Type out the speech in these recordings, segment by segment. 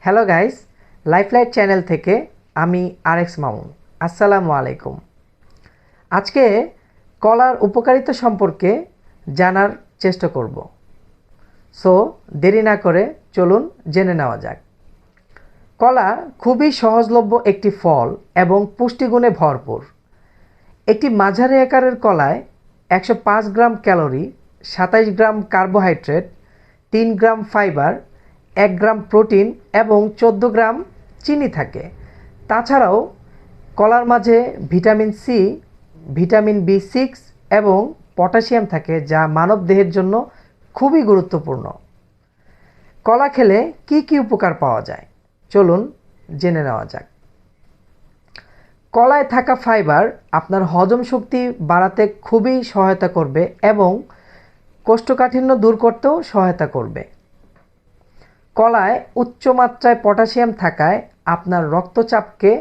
Hello guys, লাইফলাইট channel থেকে আমি RX Mamun. আসসালামু আলাইকুম। আজকে কলার উপকারিতা সম্পর্কে জানার চেষ্টা করব। সো দেরি না করে চলুন জেনে নেওয়া যাক। কলা খুবই সহজলভ্য একটি ফল এবং পুষ্টিগুণে ভরপুর। একটি মাঝারি আকারের কলায় 105 gram calorie, 27 gram carbohydrate, 3 gram fibre, 1 gram protein এবং 14 গ্রাম চিনি থাকে। তাছাড়াও কলার মাঝে ভিটামিন সি, ভিটামিন বি6 এবং পটাশিয়াম থাকে, যা মানবদেহের জন্য খুবই গুরুত্বপূর্ণ। কলা খেলে কি কি উপকার পাওয়া যায় চলুন জেনে নেওয়া যাক। কলায় থাকা ফাইবার আপনার হজম শক্তি বাড়াতে খুবই সহায়তা করবে এবং কোষ্ঠকাঠিন্য দূর করতেও সহায়তা করবে। কলায় উচ্চ মাত্রায় পটাশিয়াম থাকায় আপনার রক্তচাপকে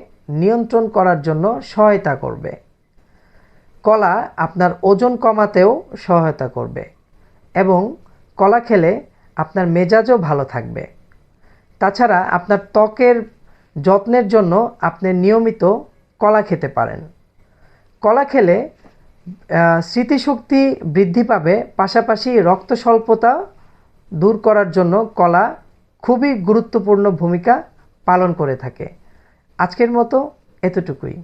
নিয়ন্ত্রণ করার জন্য সহায়তা করবে। কলা আপনার ওজন কমাতেও সহায়তা করবে এবং কলা খেলে আপনার মেজাজও ভালো থাকবে। তাছাড়া আপনার ত্বকের যত্নের জন্য আপনি নিয়মিত কলা খেতে পারেন। কলা খেলে স্মৃতিশক্তি বৃদ্ধি পাবে, পাশাপাশি রক্ত স্বল্পতা দূর করার জন্য কলা খুবই গুরুত্বপূর্ণ ভূমিকা পালন করে থাকে। আজকের মতো এতটুকুই।